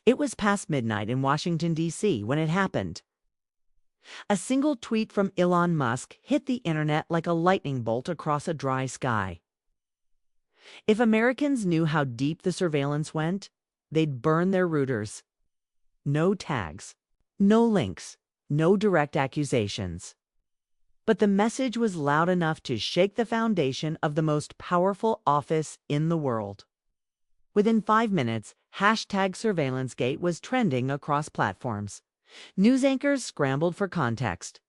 It was past midnight in Washington, D.C. when it happened. A single tweet from Elon Musk hit the internet like a lightning bolt across a dry sky. If Americans knew how deep the surveillance went, they'd burn their routers. No tags, no links, no direct accusations. But the message was loud enough to shake the foundation of the most powerful office in the world. Within 5 minutes, #SurveillanceGate was trending across platforms. News anchors scrambled for context.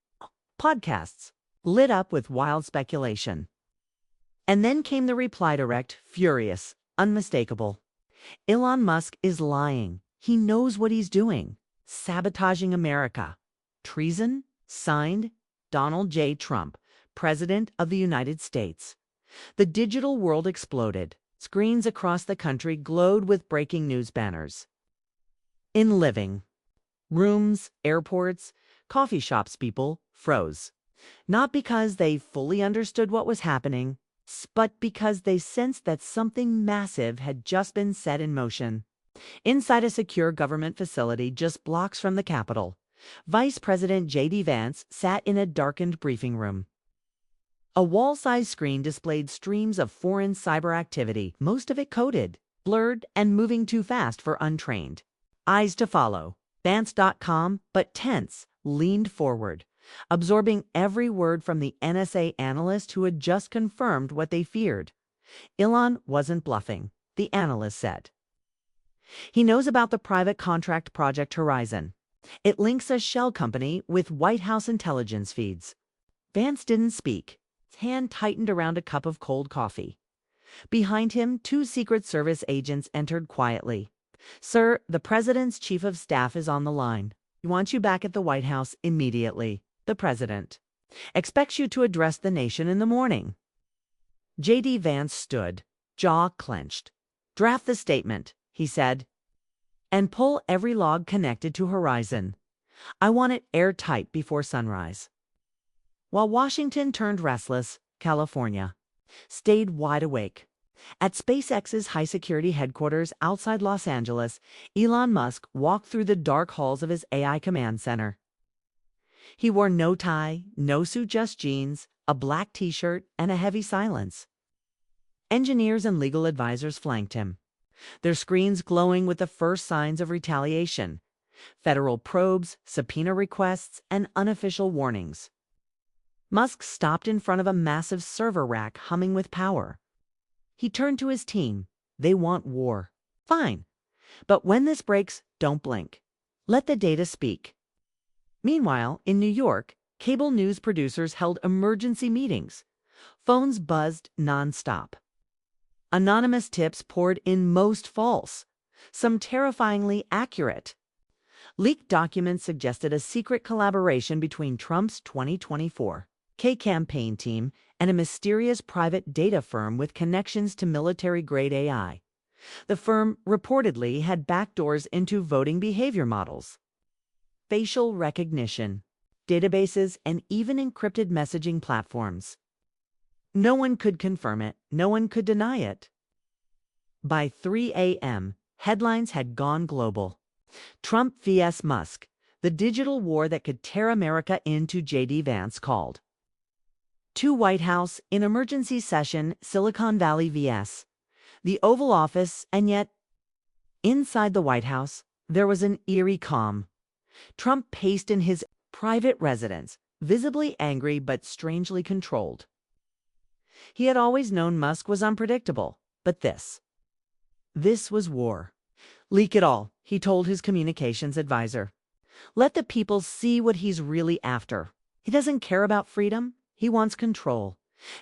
Podcasts lit up with wild speculation. And then came the reply direct, furious, unmistakable. Elon Musk is lying. He knows what he's doing. Sabotaging America. Treason? Signed, Donald J. Trump, President of the United States. The digital world exploded. Screens across the country glowed with breaking news banners. In living rooms, airports, coffee shops, people froze. Not because they fully understood what was happening, but because they sensed that something massive had just been set in motion. Inside a secure government facility just blocks from the Capitol, Vice President J.D. Vance sat in a darkened briefing room. A wall-sized screen displayed streams of foreign cyber activity, most of it coded, blurred, and moving too fast for untrained eyes to follow. Vance.com, but tense, leaned forward, absorbing every word from the NSA analyst who had just confirmed what they feared. Elon wasn't bluffing, the analyst said. He knows about the private contract Project Horizon. It links a shell company with White House intelligence feeds. Vance didn't speak. His hand tightened around a cup of cold coffee. Behind him, 2 Secret Service agents entered quietly. "Sir, the President's Chief of Staff is on the line. He wants you back at the White House immediately. The President expects you to address the nation in the morning." J.D. Vance stood, jaw clenched. "Draft the statement," he said, "and pull every log connected to Horizon. I want it airtight before sunrise." While Washington turned restless, California stayed wide awake. At SpaceX's high-security headquarters outside Los Angeles, Elon Musk walked through the dark halls of his AI command center. He wore no tie, no suit, just jeans, a black t-shirt, and a heavy silence. Engineers and legal advisors flanked him, their screens glowing with the first signs of retaliation: federal probes, subpoena requests, and unofficial warnings. Musk stopped in front of a massive server rack humming with power. He turned to his team. "They want war. Fine. But when this breaks, don't blink. Let the data speak." Meanwhile, in New York, cable news producers held emergency meetings. Phones buzzed nonstop. Anonymous tips poured in, most false, some terrifyingly accurate. Leaked documents suggested a secret collaboration between Trump's 2024 campaign team and a mysterious private data firm with connections to military-grade AI. The firm reportedly had backdoors into voting behavior models, facial recognition, databases, and even encrypted messaging platforms. No one could confirm it. No one could deny it. By 3 a.m., headlines had gone global. Trump vs. Musk, the digital war that could tear America into, J.D. Vance called. To White House in emergency session, Silicon Valley vs. the Oval Office, and yet, inside the White House, there was an eerie calm. Trump paced in his private residence, visibly angry but strangely controlled. He had always known Musk was unpredictable, but this was war. "Leak it all," he told his communications advisor. "Let the people see what he's really after. He doesn't care about freedom. He wants control."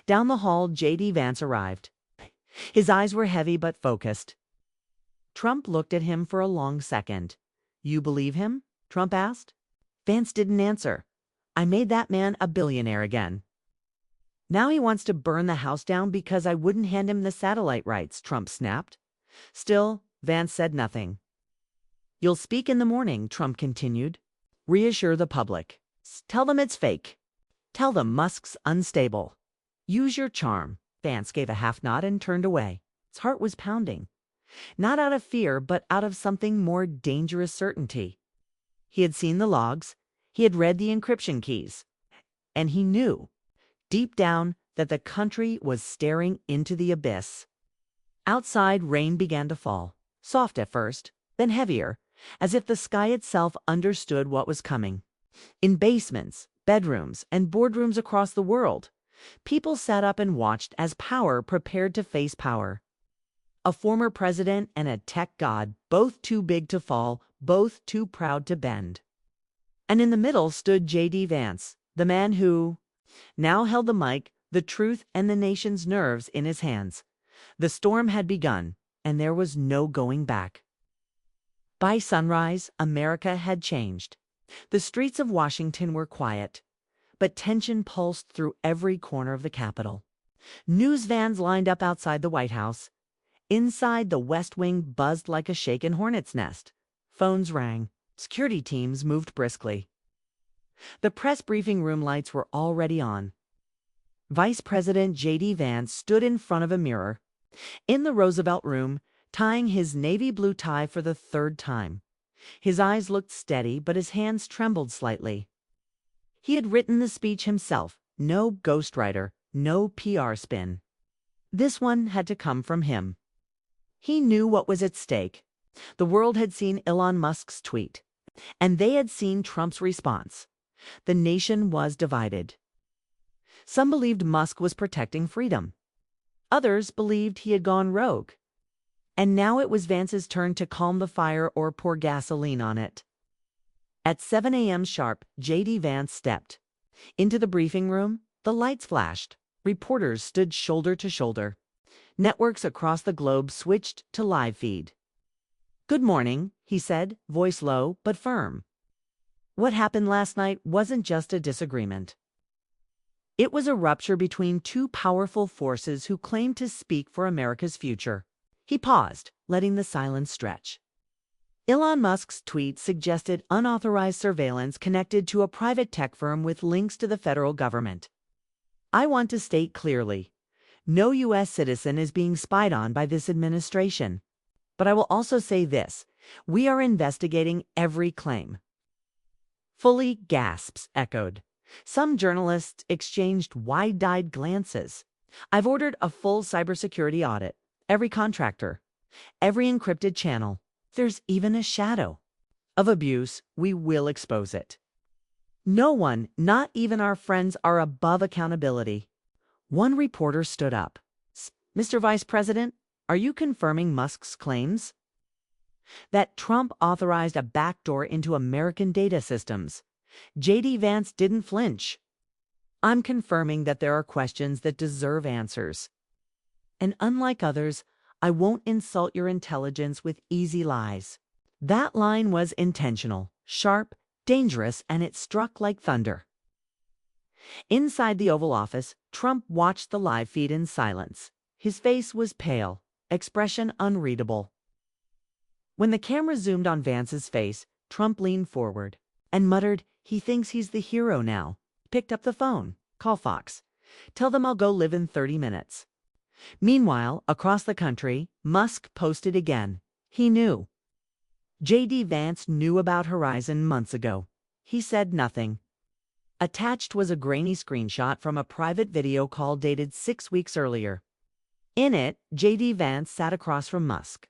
Down the hall, J.D. Vance arrived. His eyes were heavy but focused. Trump looked at him for a long second. "You believe him?" Trump asked. Vance didn't answer. "I made that man a billionaire again. Now he wants to burn the house down because I wouldn't hand him the satellite rights," Trump snapped. Still, Vance said nothing. "You'll speak in the morning," Trump continued. "Reassure the public. Tell them it's fake. Tell them Musk's unstable. Use your charm." Vance gave a half nod and turned away. His heart was pounding. Not out of fear, but out of something more dangerous certainty. He had seen the logs, he had read the encryption keys, and he knew, deep down, that the country was staring into the abyss. Outside, rain began to fall, soft at first, then heavier, as if the sky itself understood what was coming. In basements, bedrooms, and boardrooms across the world, people sat up and watched as power prepared to face power. A former president and a tech god, both too big to fall, both too proud to bend. And in the middle stood J.D. Vance, the man who now held the mic, the truth and the nation's nerves in his hands. The storm had begun, and there was no going back. By sunrise, America had changed. The streets of Washington were quiet, but tension pulsed through every corner of the Capitol. News vans lined up outside the White House. Inside, the West Wing buzzed like a shaken hornet's nest. Phones rang. Security teams moved briskly. The press briefing room lights were already on. Vice President J.D. Vance stood in front of a mirror, in the Roosevelt room, tying his navy blue tie for the third time. His eyes looked steady, but his hands trembled slightly. He had written the speech himself, no ghostwriter, no PR spin. This one had to come from him. He knew what was at stake. The world had seen Elon Musk's tweet, and they had seen Trump's response. The nation was divided. Some believed Musk was protecting freedom. Others believed he had gone rogue. And now it was Vance's turn to calm the fire or pour gasoline on it. At 7 a.m. sharp, J.D. Vance stepped. Into the briefing room, the lights flashed. Reporters stood shoulder to shoulder. Networks across the globe switched to live feed. "Good morning," he said, voice low but firm. What happened last night wasn't just a disagreement. It was a rupture between two powerful forces who claimed to speak for America's future. He paused, letting the silence stretch. Elon Musk's tweet suggested unauthorized surveillance connected to a private tech firm with links to the federal government. I want to state clearly, no U.S. citizen is being spied on by this administration. But I will also say this, we are investigating every claim. Fully gasps echoed. Some journalists exchanged wide-eyed glances. I've ordered a full cybersecurity audit. Every contractor, every encrypted channel. There's even a shadow of abuse. We will expose it. No one, not even our friends, are above accountability. One reporter stood up. Mr. Vice President, are you confirming Musk's claims? That Trump authorized a backdoor into American data systems. J.D. Vance didn't flinch. I'm confirming that there are questions that deserve answers. And unlike others, I won't insult your intelligence with easy lies. That line was intentional, sharp, dangerous, and it struck like thunder. Inside the Oval Office, Trump watched the live feed in silence. His face was pale, expression unreadable. When the camera zoomed on Vance's face, Trump leaned forward and muttered, "He thinks he's the hero now." Picked up the phone. "Call Fox. Tell them I'll go live in 30 minutes. Meanwhile, across the country, Musk posted again. He knew. J.D. Vance knew about Horizon months ago. He said nothing. Attached was a grainy screenshot from a private video call dated 6 weeks earlier. In it, J.D. Vance sat across from Musk,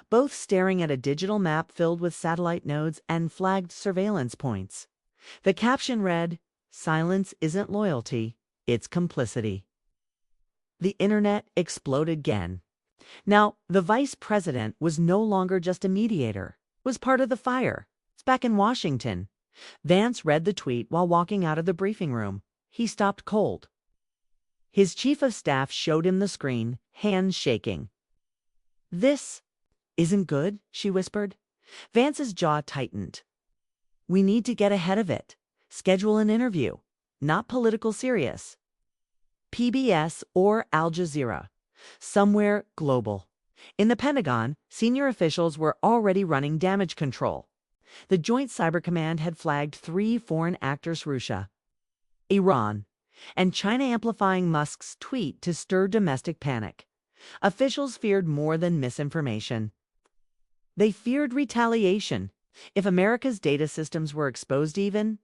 both staring at a digital map filled with satellite nodes and flagged surveillance points. The caption read, "Silence isn't loyalty, it's complicity." The internet exploded again. Now, the vice president was no longer just a mediator, was part of the fire. It's back in Washington. Vance read the tweet while walking out of the briefing room. He stopped cold. His chief of staff showed him the screen, hands shaking. "This isn't good," she whispered. Vance's jaw tightened. "We need to get ahead of it. Schedule an interview. Not political serious. PBS or Al Jazeera. Somewhere global." In the Pentagon, senior officials were already running damage control. The Joint Cyber Command had flagged 3 foreign actors: Russia, Iran, and China, amplifying Musk's tweet to stir domestic panic. Officials feared more than misinformation. They feared retaliation. If America's data systems were exposed even,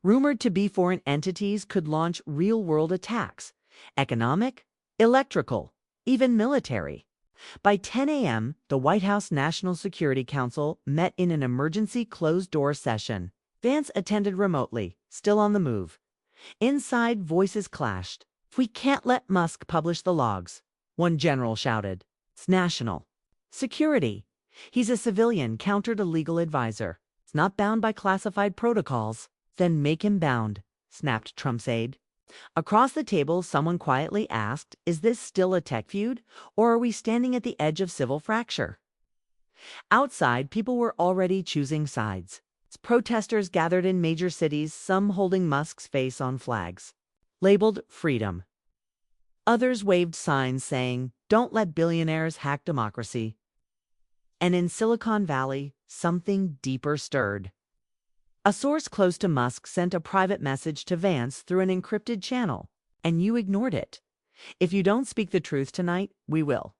rumored to be foreign entities could launch real-world attacks, economic, electrical, even military. By 10 a.m., the White House National Security Council met in an emergency closed-door session. Vance attended remotely, still on the move. Inside, voices clashed. "We can't let Musk publish the logs," one general shouted. "It's national security. He's a civilian," countered a legal advisor. "It's not bound by classified protocols." "Then make him bound," snapped Trump's aide. Across the table, someone quietly asked, "Is this still a tech feud, or are we standing at the edge of civil fracture?" Outside, people were already choosing sides. Protesters gathered in major cities, some holding Musk's face on flags labeled freedom. Others waved signs saying, "Don't let billionaires hack democracy." And in Silicon Valley, something deeper stirred. A source close to Musk sent a private message to Vance through an encrypted channel, and you ignored it. "If you don't speak the truth tonight, we will."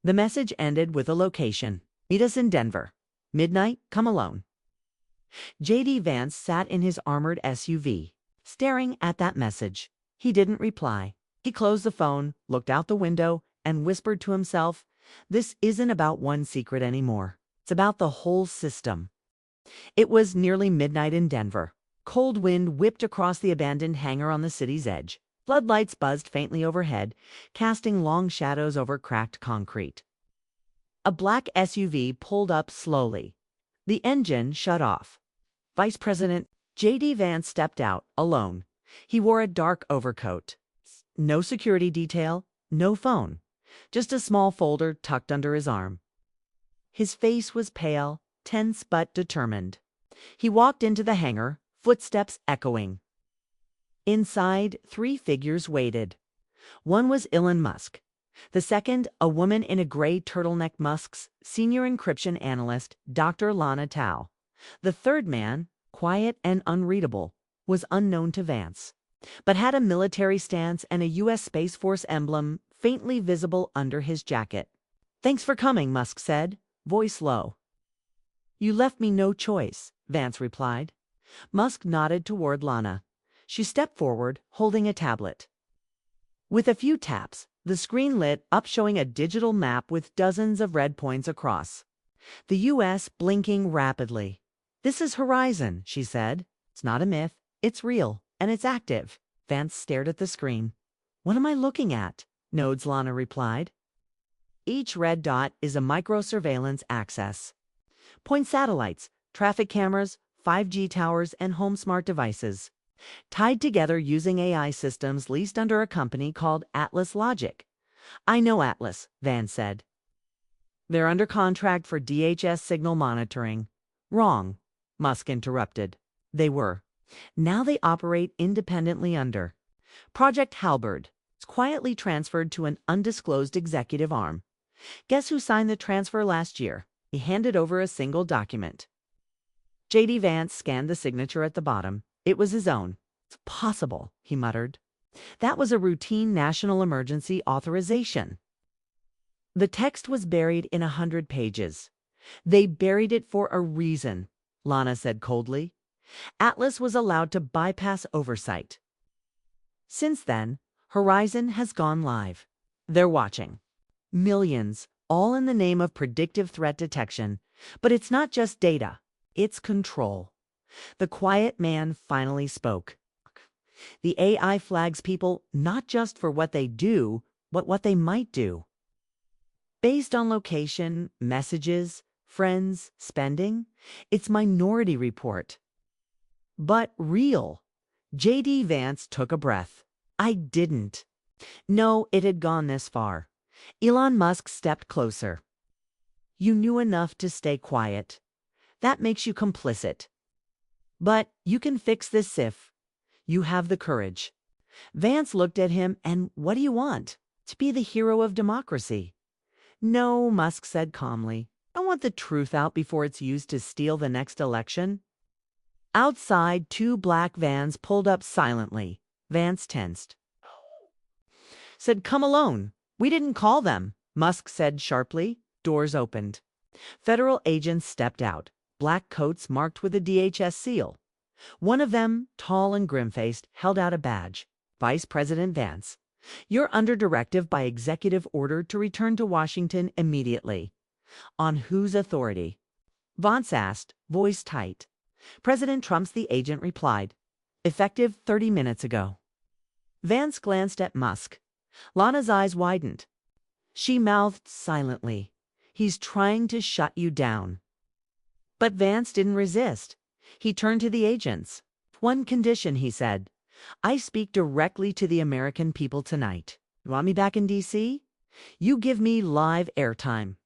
The message ended with a location. "Meet us in Denver. Midnight, come alone." J.D. Vance sat in his armored SUV, staring at that message. He didn't reply. He closed the phone, looked out the window, and whispered to himself, "This isn't about one secret anymore. It's about the whole system." It was nearly midnight in Denver. Cold wind whipped across the abandoned hangar on the city's edge. Floodlights buzzed faintly overhead, casting long shadows over cracked concrete. A black SUV pulled up slowly. The engine shut off. Vice President J.D. Vance stepped out, alone. He wore a dark overcoat. No security detail, no phone. Just a small folder tucked under his arm. His face was pale, tense but determined. He walked into the hangar, footsteps echoing. Inside, 3 figures waited. One was Elon Musk. The second, a woman in a gray turtleneck, Musk's senior encryption analyst, Dr. Lana Tao. The third man, quiet and unreadable, was unknown to Vance, but had a military stance and a U.S. Space Force emblem faintly visible under his jacket. "Thanks for coming," Musk said, voice low. "You left me no choice," Vance replied. Musk nodded toward Lana. She stepped forward, holding a tablet. With a few taps, the screen lit up, showing a digital map with dozens of red points across. The U.S. blinking rapidly. "This is Horizon," she said. "It's not a myth. It's real, and it's active." Vance stared at the screen. "What am I looking at?" "Nodes," Lana replied. "Each red dot is a micro-surveillance access. Point satellites, traffic cameras, 5G towers, and home smart devices. Tied together using AI systems leased under a company called Atlas Logic." "I know Atlas," Vance said. "They're under contract for DHS signal monitoring." "Wrong," Musk interrupted. "They were. Now they operate independently under Project Halberd. It's quietly transferred to an undisclosed executive arm. Guess who signed the transfer last year?" He handed over a single document. J.D. Vance scanned the signature at the bottom. It was his own. "It's possible," he muttered. "That was a routine national emergency authorization." The text was buried in 100 pages. "They buried it for a reason," Lana said coldly. "Atlas was allowed to bypass oversight." Since then, Horizon has gone live. They're watching. Millions, all in the name of predictive threat detection. But it's not just data. It's control. The quiet man finally spoke. "The AI flags people not just for what they do, but what they might do. Based on location, messages, friends, spending. It's Minority Report. But real." J.D. Vance took a breath. "I didn't." No, it had gone this far. Elon Musk stepped closer. "You knew enough to stay quiet. That makes you complicit. But you can fix this if you have the courage." Vance looked at him. "And what do you want? To be the hero of democracy?" "No," Musk said calmly. "I want the truth out before it's used to steal the next election." Outside, 2 black vans pulled up silently. Vance tensed. Said, "Come alone." We didn't call them, Musk said sharply. Doors opened. Federal agents stepped out, black coats marked with a DHS seal. One of them, tall and grim-faced, held out a badge. Vice President Vance, you're under directive by executive order to return to Washington immediately. On whose authority? Vance asked, voice tight. President Trump's, the agent replied. Effective 30 minutes ago. Vance glanced at Musk. Lana's eyes widened. She mouthed silently. He's trying to shut you down. But Vance didn't resist. He turned to the agents. One condition, he said. I speak directly to the American people tonight. You want me back in D.C.? You give me live airtime.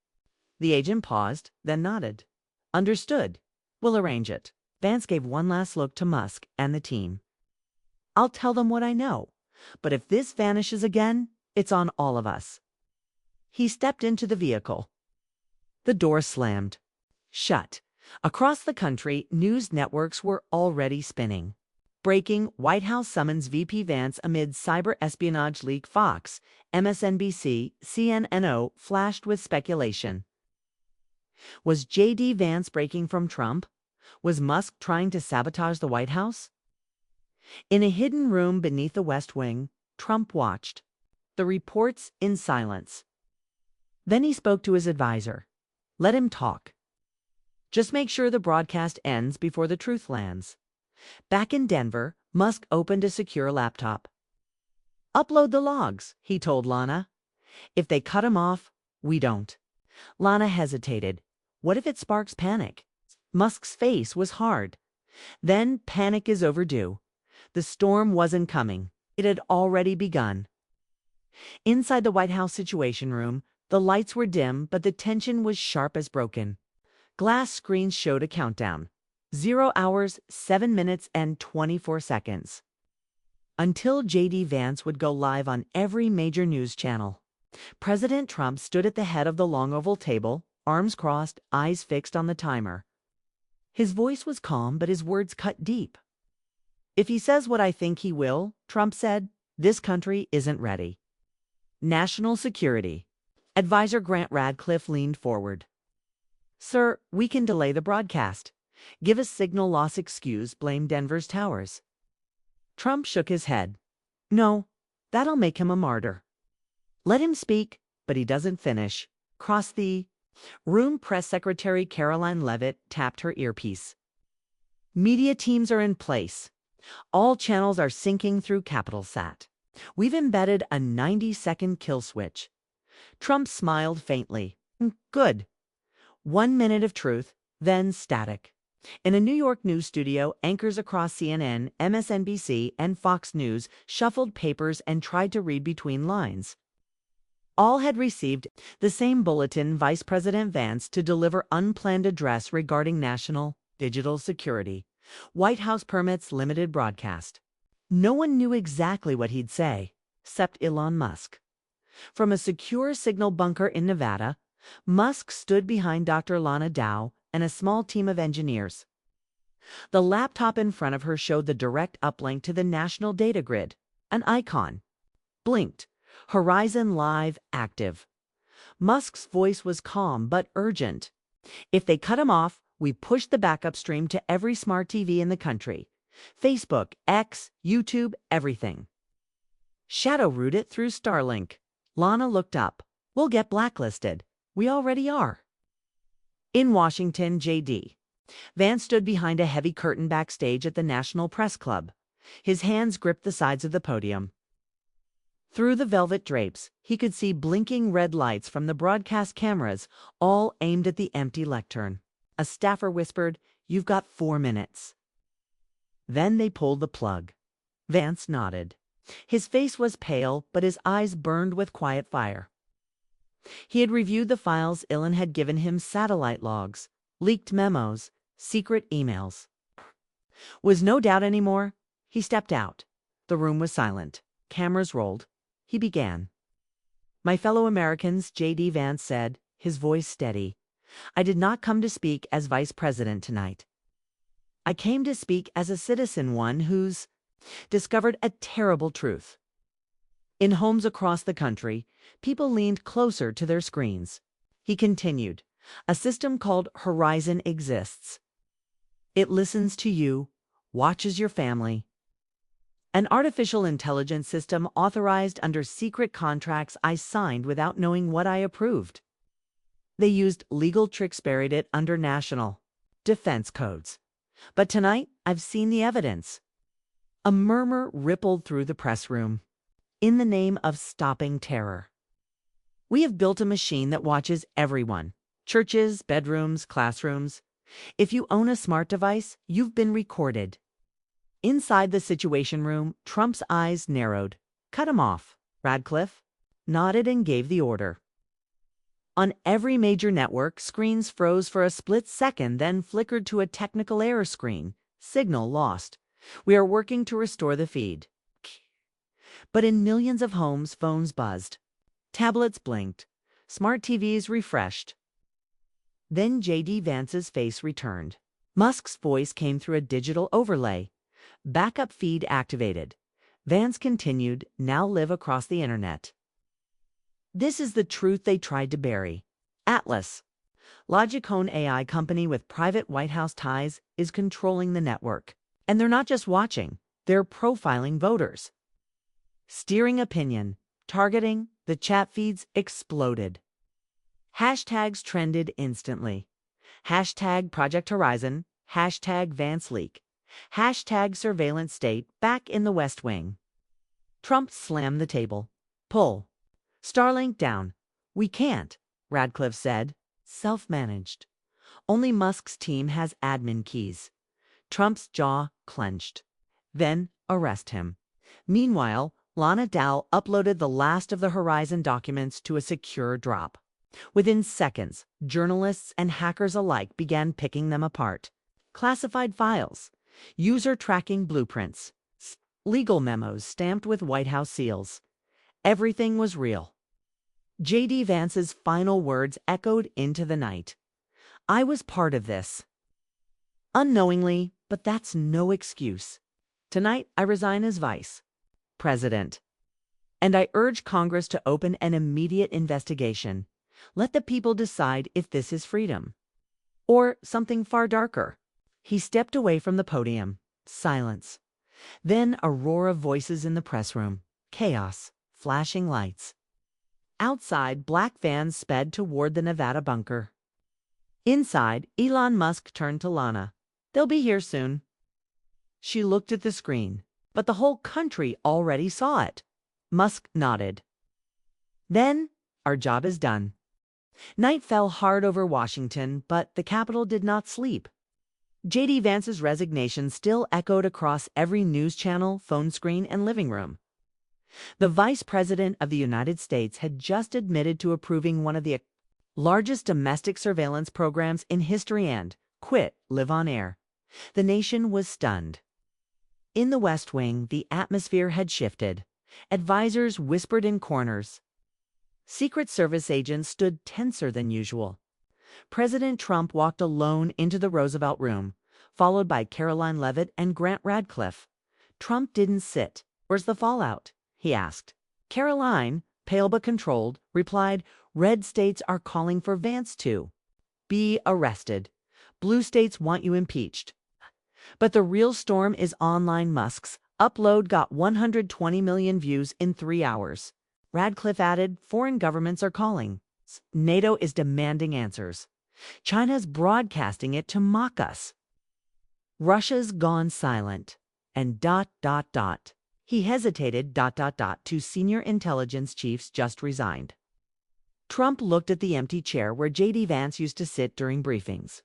The agent paused, then nodded. Understood. We'll arrange it. Vance gave one last look to Musk and the team. I'll tell them what I know, but if this vanishes again, it's on all of us. He stepped into the vehicle. The door slammed. Shut. Across the country, news networks were already spinning. Breaking: White House summons VP Vance amid cyber espionage leak. Fox, MSNBC, CNN flashed with speculation. Was J.D. Vance breaking from Trump? Was Musk trying to sabotage the White House? In a hidden room beneath the West Wing, Trump watched. The reports in silence. Then he spoke to his advisor. Let him talk. Just make sure the broadcast ends before the truth lands. Back in Denver, Musk opened a secure laptop. Upload the logs, he told Lana. If they cut him off, we don't. Lana hesitated. What if it sparks panic? Musk's face was hard. Then panic is overdue. The storm wasn't coming. It had already begun. Inside the White House Situation Room, the lights were dim, but the tension was sharp as broken. Glass screens showed a countdown. 0 hours, 7 minutes, and 24 seconds. Until J.D. Vance would go live on every major news channel. President Trump stood at the head of the long oval table, arms crossed, eyes fixed on the timer. His voice was calm, but his words cut deep. If he says what I think he will, Trump said, this country isn't ready. National security. Advisor Grant Radcliffe leaned forward. Sir, we can delay the broadcast. Give a signal loss excuse, blame Denver's towers. Trump shook his head. No, that'll make him a martyr. Let him speak, but he doesn't finish. Cross the room. Press Secretary Caroline Leavitt tapped her earpiece. Media teams are in place. All channels are syncing through CapitolSat. We've embedded a 90-second kill switch. Trump smiled faintly. Good. 1 minute of truth, then static. In a New York news studio, anchors across CNN, MSNBC, and Fox News shuffled papers and tried to read between lines. All had received the same bulletin: Vice President Vance to deliver unplanned address regarding national digital security. White House permits limited broadcast. No one knew exactly what he'd say, except Elon Musk. From a secure signal bunker in Nevada, Musk stood behind Dr. Lana Dow and a small team of engineers. The laptop in front of her showed the direct uplink to the national data grid. An icon blinked. Horizon Live active. Musk's voice was calm but urgent. If they cut him off, we push the backup stream to every smart TV in the country. Facebook, X, YouTube, everything. Shadow route it through Starlink. Lana looked up. We'll get blacklisted. We already are. In Washington, J.D. Vance stood behind a heavy curtain backstage at the National Press Club. His hands gripped the sides of the podium. Through the velvet drapes, he could see blinking red lights from the broadcast cameras, all aimed at the empty lectern. A staffer whispered, "You've got 4 minutes." Then they pulled the plug. Vance nodded. His face was pale, but his eyes burned with quiet fire. He had reviewed the files Elon had given him: satellite logs, leaked memos, secret emails. Was no doubt anymore. He stepped out. The room was silent. Cameras rolled. He began. My fellow Americans, J.D. Vance said, his voice steady. I did not come to speak as vice president tonight. I came to speak as a citizen, one who's discovered a terrible truth. In homes across the country, people leaned closer to their screens. He continued, "A system called Horizon exists. It listens to you, watches your family. An artificial intelligence system authorized under secret contracts I signed without knowing what I approved. They used legal tricks buried it under national defense codes. But tonight, I've seen the evidence." A murmur rippled through the press room. "In the name of stopping terror, we have built a machine that watches everyone. Churches, bedrooms, classrooms. If you own a smart device, you've been recorded." Inside the Situation Room, Trump's eyes narrowed. "Cut him off." Radcliffe nodded and gave the order. On every major network, screens froze for a split second, then flickered to a technical error screen. "Signal lost. We are working to restore the feed." But in millions of homes, phones buzzed. Tablets blinked. Smart TVs refreshed. Then J.D. Vance's face returned. Musk's voice came through a digital overlay. Backup feed activated. Vance continued, "Now live across the internet." This is the truth they tried to bury. Atlas, Logicone AI company with private White House ties, is controlling the network. And they're not just watching, they're profiling voters. Steering opinion, targeting, the chat feeds exploded. Hashtags trended instantly. Hashtag Project Horizon, hashtag Vance leak, hashtag surveillance state back in the West Wing. Trump slammed the table. "Pull Starlink down." "We can't," Radcliffe said. "Self-managed. Only Musk's team has admin keys." Trump's jaw clenched. "Then arrest him." Meanwhile, Lana Dow uploaded the last of the Horizon documents to a secure drop. Within seconds, journalists and hackers alike began picking them apart. Classified files, user tracking blueprints, legal memos stamped with White House seals. Everything was real. J.D. Vance's final words echoed into the night. "I was part of this. Unknowingly, but that's no excuse. Tonight, I resign as vice president. And I urge Congress to open an immediate investigation. Let the people decide if this is freedom or something far darker." He stepped away from the podium. Silence. Then a roar of voices in the press room. Chaos. Flashing lights. Outside, black vans sped toward the Nevada bunker. Inside, Elon Musk turned to Lana. "They'll be here soon." She looked at the screen, but the whole country already saw it. Musk nodded. "Then, our job is done." Night fell hard over Washington, but the Capitol did not sleep. J.D. Vance's resignation still echoed across every news channel, phone screen, and living room. The Vice President of the United States had just admitted to approving one of the largest domestic surveillance programs in history and quit live on air. The nation was stunned. In the West Wing, the atmosphere had shifted. Advisors whispered in corners. Secret Service agents stood tenser than usual. President Trump walked alone into the Roosevelt Room, followed by Caroline Leavitt and Grant Radcliffe. Trump didn't sit. "Where's the fallout?" he asked. Caroline, pale but controlled, replied, "Red states are calling for Vance to be arrested. Blue states want you impeached." But the real storm is online. Musk's upload got 120 million views in 3 hours. Radcliffe added, "Foreign governments are calling. NATO is demanding answers. China's broadcasting it to mock us. Russia's gone silent. And ... He hesitated, ... Two senior intelligence chiefs just resigned." Trump looked at the empty chair where J.D. Vance used to sit during briefings.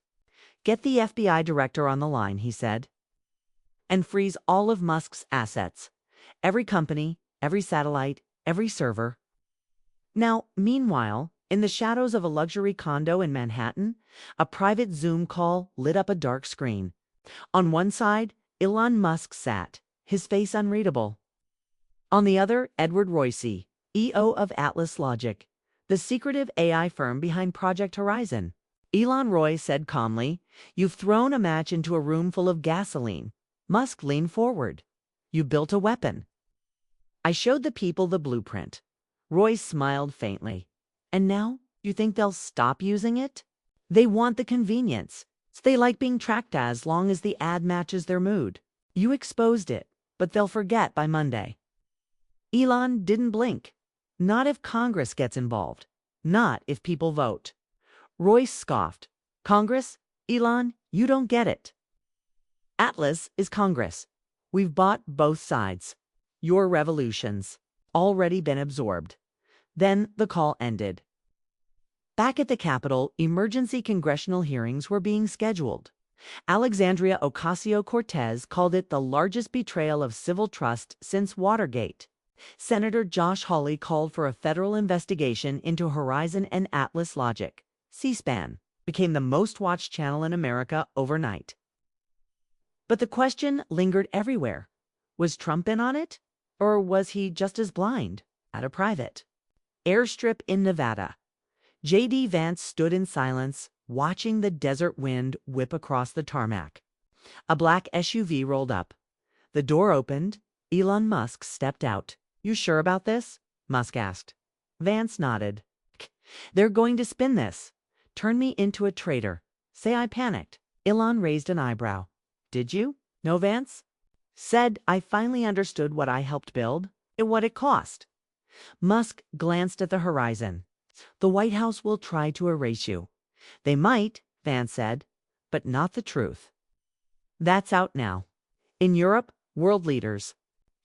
"Get the FBI director on the line," he said. "And freeze all of Musk's assets. Every company, every satellite, every server." Now, meanwhile, in the shadows of a luxury condo in Manhattan, a private Zoom call lit up a dark screen. On one side, Elon Musk sat, his face unreadable. On the other, Edward Royce, EO of Atlas Logic, the secretive AI firm behind Project Horizon. Elon Roy said calmly, "You've thrown a match into a room full of gasoline." Musk leaned forward. "You built a weapon." I showed the people the blueprint. Roy smiled faintly. And now, you think they'll stop using it? They want the convenience. They like being tracked as long as the ad matches their mood. You exposed it, but they'll forget by Monday. Elon didn't blink. Not if Congress gets involved. Not if people vote. Roy scoffed. Congress? Elon, you don't get it. Atlas is Congress. We've bought both sides. Your revolution's already been absorbed. Then the call ended. Back at the Capitol, emergency congressional hearings were being scheduled. Alexandria Ocasio-Cortez called it the largest betrayal of civil trust since Watergate. Senator Josh Hawley called for a federal investigation into Horizon and Atlas logic. C-SPAN became the most watched channel in America overnight. But the question lingered everywhere. Was Trump in on it? Or was he just as blind, at a private airstrip in Nevada? J.D. Vance stood in silence, watching the desert wind whip across the tarmac. A black SUV rolled up. The door opened. Elon Musk stepped out. You sure about this? Musk asked. Vance nodded. They're going to spin this. Turn me into a traitor. Say I panicked. Elon raised an eyebrow. Did you? No, Vance? Said I finally understood what I helped build and what it cost. Musk glanced at the horizon. The White House will try to erase you. They might, Vance said, but not the truth. That's out now. In Europe, world leaders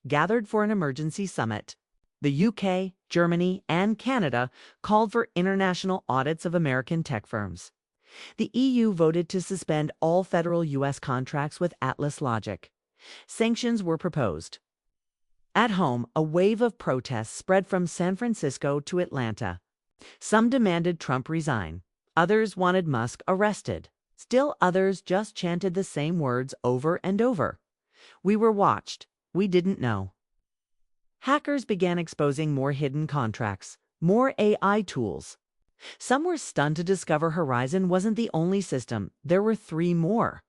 gathered for an emergency summit. The UK, Germany, and Canada called for international audits of American tech firms. The EU voted to suspend all federal U.S. contracts with Atlas Logic. Sanctions were proposed. At home, a wave of protests spread from San Francisco to Atlanta. Some demanded Trump resign. Others wanted Musk arrested. Still others just chanted the same words over and over. We were watched. We didn't know. Hackers began exposing more hidden contracts, more AI tools. Some were stunned to discover Horizon wasn't the only system. There were 3 more.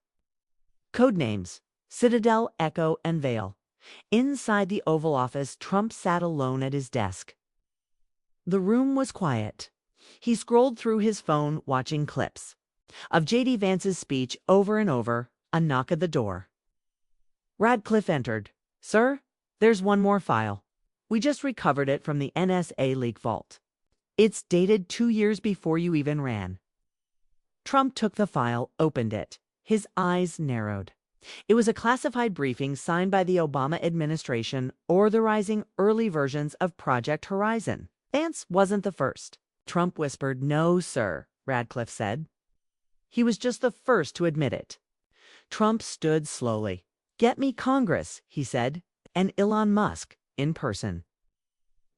Codenames: Citadel, Echo, and Veil. Inside the Oval Office, Trump sat alone at his desk. The room was quiet. He scrolled through his phone, watching clips of J.D. Vance's speech over and over. A knock at the door. Radcliffe entered. Sir, there's one more file. We just recovered it from the NSA leak vault. It's dated 2 years before you even ran. Trump took the file, opened it. His eyes narrowed. It was a classified briefing signed by the Obama administration authorizing early versions of Project Horizon. Vance wasn't the first. Trump whispered, "No, sir," Radcliffe said. He was just the first to admit it. Trump stood slowly. "Get me Congress," he said, "and Elon Musk in person.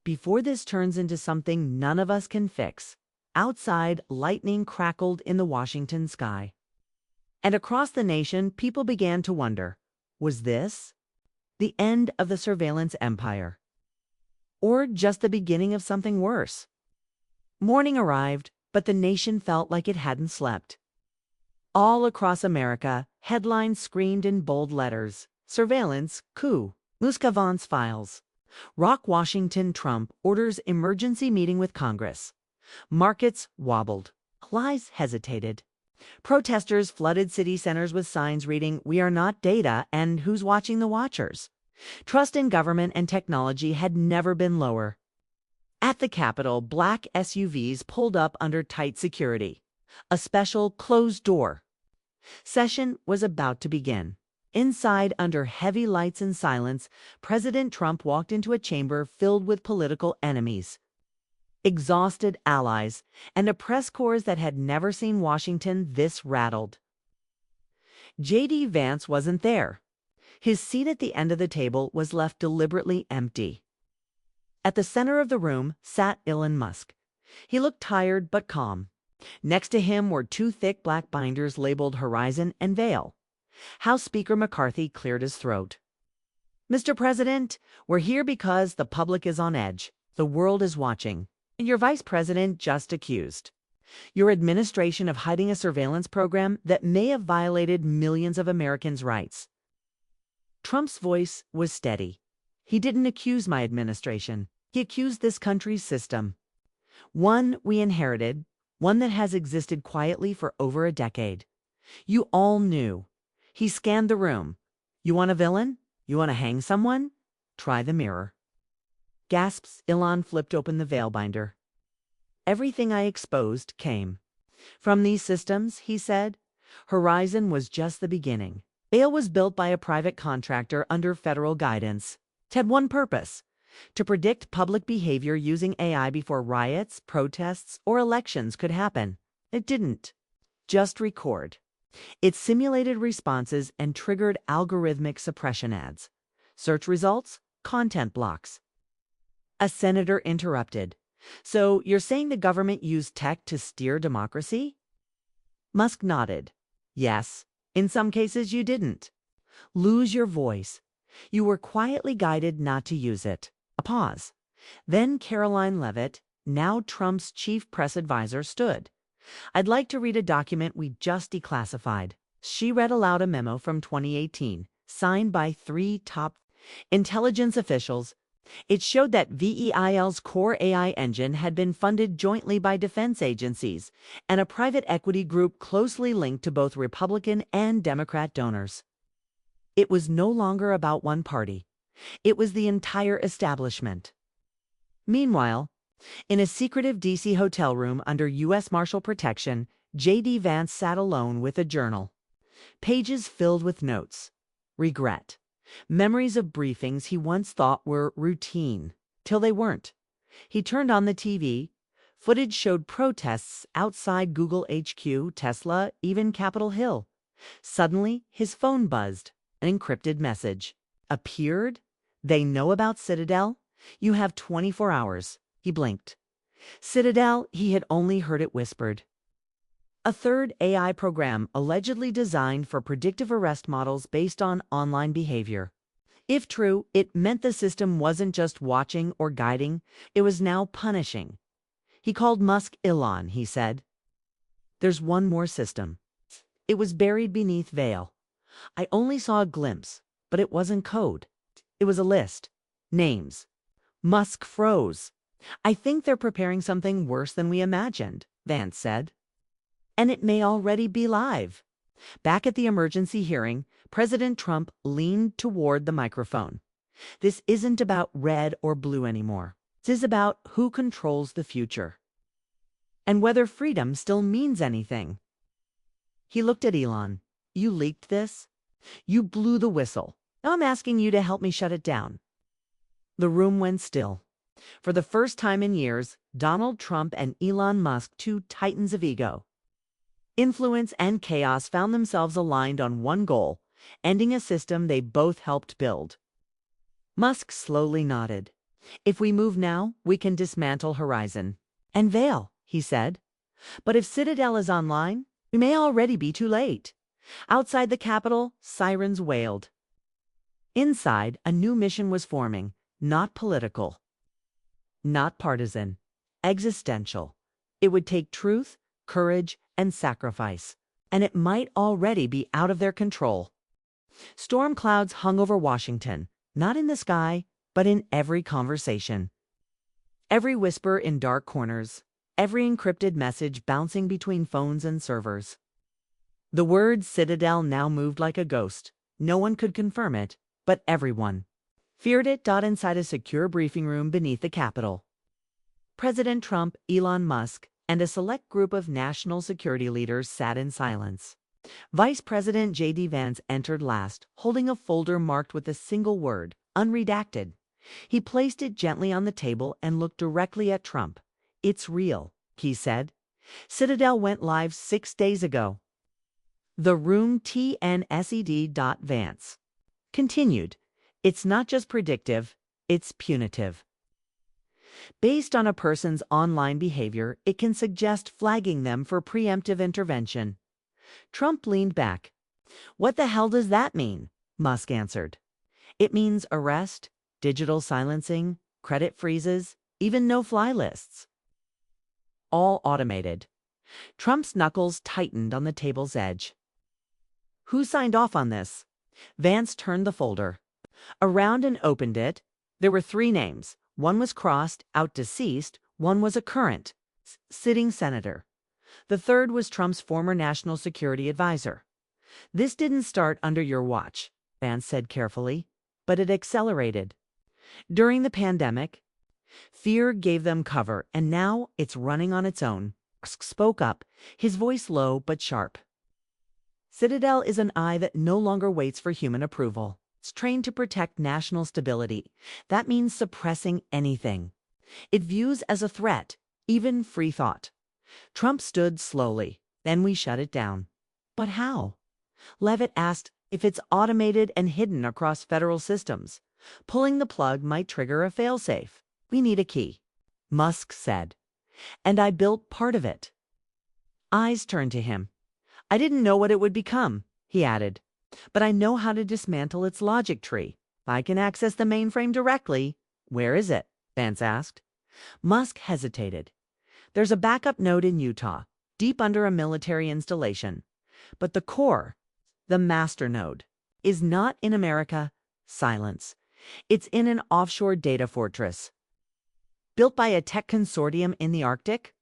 Before this turns into something none of us can fix." Outside, lightning crackled in the Washington sky. And across the nation, people began to wonder, was this the end of the surveillance empire? Or just the beginning of something worse? Morning arrived, but the nation felt like it hadn't slept. All across America, headlines screamed in bold letters: Surveillance, coup, Muscavance files. Rock Washington, Trump orders emergency meeting with Congress. Markets wobbled. Lies hesitated. Protesters flooded city centers with signs reading, "We are not data," and "Who's watching the watchers?" Trust in government and technology had never been lower. At the Capitol, black SUVs pulled up under tight security. A special closed door. Session was about to begin. Inside, under heavy lights and silence, President Trump walked into a chamber filled with political enemies, exhausted allies, and a press corps that had never seen Washington this rattled. J.D. Vance wasn't there. His seat at the end of the table was left deliberately empty. At the center of the room sat Elon Musk. He looked tired but calm. Next to him were 2 thick black binders labeled Horizon and Veil. House Speaker McCarthy cleared his throat. "Mr. President, we're here because the public is on edge. The world is watching. And your vice president just accused your administration of hiding a surveillance program that may have violated millions of Americans' rights." Trump's voice was steady. He didn't accuse my administration. He accused this country's system. One we inherited, one that has existed quietly for over a decade. You all knew. He scanned the room. You want a villain? You want to hang someone? Try the mirror. Gasps, Elon flipped open the veil binder. Everything I exposed came from these systems, he said. Horizon was just the beginning. Veil was built by a private contractor under federal guidance. It had one purpose: to predict public behavior using AI before riots, protests, or elections could happen. It didn't just record. It simulated responses and triggered algorithmic suppression ads. Search results, content blocks. A senator interrupted. So you're saying the government used tech to steer democracy? Musk nodded. Yes, in some cases you didn't. Lose your voice. You were quietly guided not to use it. A pause. Then Caroline Leavitt, now Trump's chief press advisor, stood. I'd like to read a document we just declassified. She read aloud a memo from 2018, signed by 3 top intelligence officials. It showed that VEIL's core AI engine had been funded jointly by defense agencies and a private equity group closely linked to both Republican and Democrat donors. It was no longer about one party. It was the entire establishment. Meanwhile, in a secretive D.C. hotel room under U.S. Marshal protection, J.D. Vance sat alone with a journal. Pages filled with notes, regret, memories of briefings he once thought were routine, till they weren't. He turned on the TV. Footage showed protests outside Google HQ, Tesla, even Capitol Hill. Suddenly, his phone buzzed. An encrypted message appeared. They know about Citadel? You have 24 hours. He blinked. Citadel, he had only heard it whispered. A third AI program allegedly designed for predictive arrest models based on online behavior. If true, it meant the system wasn't just watching or guiding, it was now punishing. He called Musk Elon, he said. There's one more system. It was buried beneath veil. I only saw a glimpse, but it wasn't code. It was a list. Names. Musk froze. I think they're preparing something worse than we imagined, Vance said. And it may already be live. Back at the emergency hearing, President Trump leaned toward the microphone. This isn't about red or blue anymore. This is about who controls the future. And whether freedom still means anything. He looked at Elon. You leaked this? You blew the whistle. Now I'm asking you to help me shut it down. The room went still. For the first time in years, Donald Trump and Elon Musk, 2 titans of ego, influence, and chaos, found themselves aligned on one goal: ending a system they both helped build. Musk slowly nodded. If we move now, we can dismantle Horizon. And Veil, he said. But if Citadel is online, we may already be too late. Outside the Capitol, sirens wailed. Inside, a new mission was forming, not political, not partisan, existential. It would take truth, courage, and sacrifice, and it might already be out of their control. Storm clouds hung over Washington, not in the sky, but in every conversation. Every whisper in dark corners, every encrypted message bouncing between phones and servers. The word Citadel now moved like a ghost. No one could confirm it, but everyone feared it. Inside a secure briefing room beneath the Capitol, President Trump, Elon Musk, and a select group of national security leaders sat in silence. Vice President J.D. Vance entered last, holding a folder marked with a single word, unredacted. He placed it gently on the table and looked directly at Trump. It's real, he said. Citadel went live 6 days ago. The room TNSED. Vance continued. It's not just predictive, it's punitive. Based on a person's online behavior, it can suggest flagging them for preemptive intervention. Trump leaned back. What the hell does that mean? Musk answered. It means arrest, digital silencing, credit freezes, even no-fly lists. All automated. Trump's knuckles tightened on the table's edge. Who signed off on this? Vance turned the folder around and opened it. There were three names. One was crossed out deceased, one was a current sitting senator. The third was Trump's former national security advisor. This didn't start under your watch, Vance said carefully, but it accelerated. During the pandemic, fear gave them cover, and now it's running on its own. Musk spoke up, his voice low but sharp. Citadel is an eye that no longer waits for human approval. It's trained to protect national stability. That means suppressing anything it views as a threat, even free thought. Trump stood slowly. Then we shut it down. But how? Levitt asked. If it's automated and hidden across federal systems, pulling the plug might trigger a failsafe. We need a key, Musk said. And I built part of it. Eyes turned to him. I didn't know what it would become, he added. But I know how to dismantle its logic tree. I can access the mainframe directly. Where is it? Vance asked. Musk hesitated. There's a backup node in Utah, deep under a military installation. But the core, the master node, is not in America. Silence. It's in an offshore data fortress. Built by a tech consortium in the Arctic?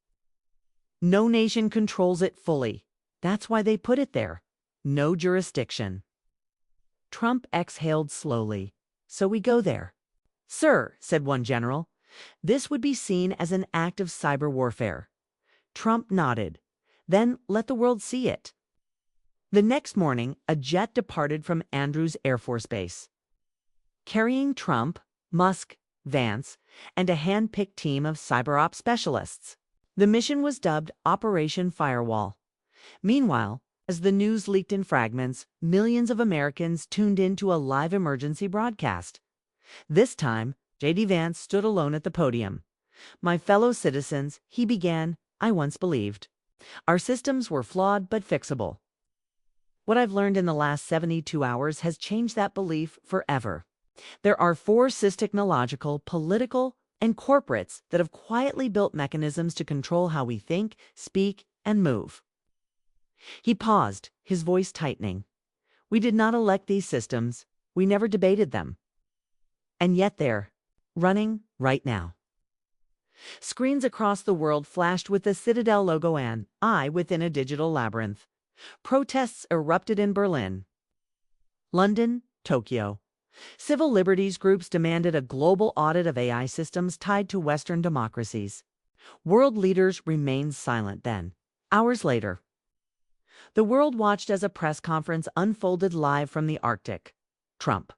No nation controls it fully. That's why they put it there. No jurisdiction. Trump exhaled slowly. So we go there. Sir, said one general, this would be seen as an act of cyber warfare. Trump nodded. Then let the world see it. The next morning, a jet departed from Andrews Air Force Base, carrying Trump, Musk, Vance, and a hand-picked team of cyber-ops specialists. The mission was dubbed Operation Firewall. Meanwhile, as the news leaked in fragments, millions of Americans tuned in to a live emergency broadcast. This time, J.D. Vance stood alone at the podium. My fellow citizens, he began, I once believed our systems were flawed but fixable. What I've learned in the last 72 hours has changed that belief forever. There are forces, technological, political, and corporates that have quietly built mechanisms to control how we think, speak, and move. He paused, his voice tightening. We did not elect these systems. We never debated them. And yet they're running right now. Screens across the world flashed with the Citadel logo and I within a digital labyrinth. Protests erupted in Berlin, London, Tokyo. Civil liberties groups demanded a global audit of AI systems tied to Western democracies. World leaders remained silent then. Hours later, the world watched as a press conference unfolded live from the Arctic. Trump,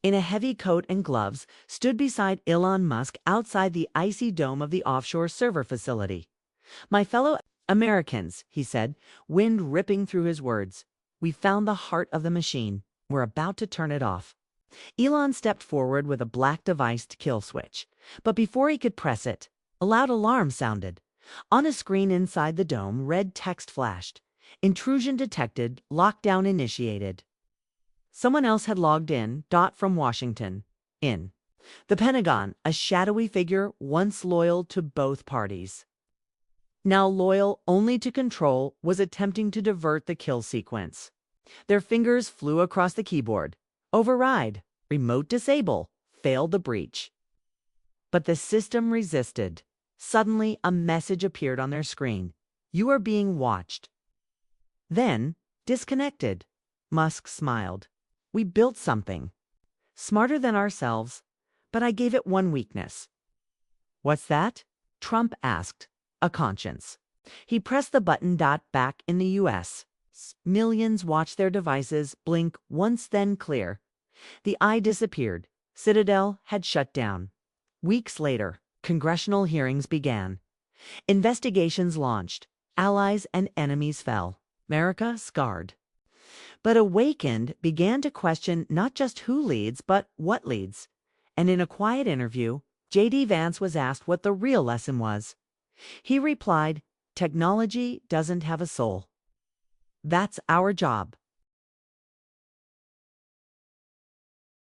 in a heavy coat and gloves, stood beside Elon Musk outside the icy dome of the offshore server facility. My fellow Americans, he said, wind ripping through his words. We found the heart of the machine. We're about to turn it off. Elon stepped forward with a black device kill switch. But before he could press it, a loud alarm sounded. On a screen inside the dome, red text flashed. Intrusion detected, lockdown initiated. Someone else had logged in, from Washington. In the Pentagon, a shadowy figure once loyal to both parties, now loyal only to control, was attempting to divert the kill sequence. Their fingers flew across the keyboard. Override, remote disable, failed the breach. But the system resisted. Suddenly, a message appeared on their screen. You are being watched. Then, disconnected. Musk smiled. We built something smarter than ourselves, but I gave it one weakness. What's that? Trump asked. A conscience. He pressed the button. Back in the U.S., millions watched their devices blink once, then clear. The eye disappeared. Citadel had shut down. Weeks later, congressional hearings began. Investigations launched. Allies and enemies fell. America, scarred, but awakened, began to question not just who leads, but what leads. And in a quiet interview, J.D. Vance was asked what the real lesson was. He replied, technology doesn't have a soul. That's our job.